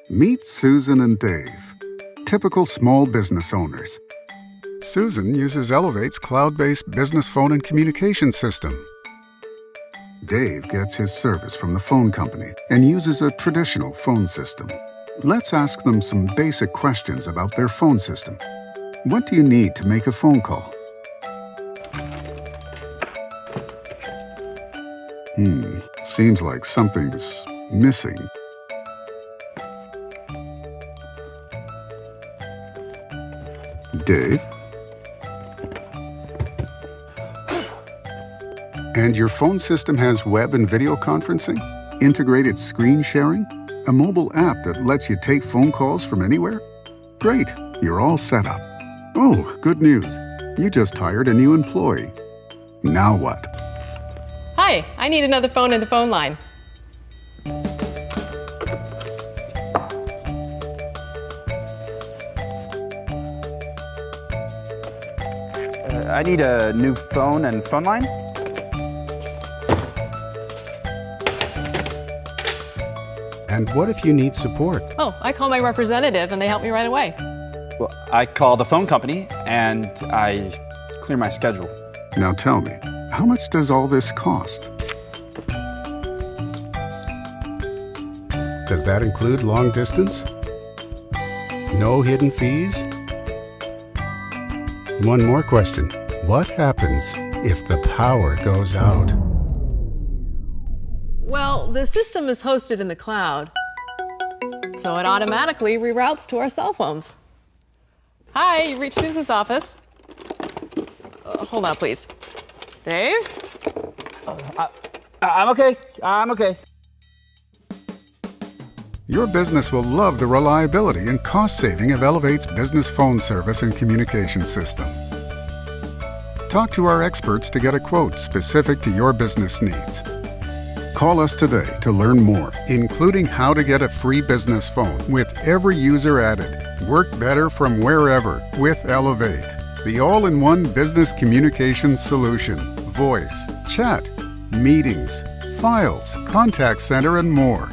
Meet Susan and Dave, typical small business owners. Susan uses Elevate's cloud-based business phone and communication system. Dave gets his service from the phone company and uses a traditional phone system. Let's ask them some basic questions about their phone system. What do you need to make a phone call? Seems like something's missing. Dave? And your phone system has web and video conferencing, integrated screen sharing, a mobile app that lets you take phone calls from anywhere? Great, you're all set up. Oh, good news. You just hired a new employee. Now what? Hi, I need another phone in the phone line. I need a new phone and phone line. And what if you need support? Oh, I call my representative and they help me right away. Well, I call the phone company and I clear my schedule. Now tell me, how much does all this cost? Does that include long distance? No hidden fees? One more question. What happens if the power goes out? Well, the system is hosted in the cloud, so it automatically reroutes to our cell phones. Hi, you reached Susan's office. Hold on, please. Dave? I'm okay. Your business will love the reliability and cost saving of Elevate's business phone service and communication system. Talk to our experts to get a quote specific to your business needs. Call us today to learn more, including how to get a free business phone with every user added. Work better from wherever with Elevate, the all-in-one business communications solution. Voice, chat, meetings, files, contact center, and more.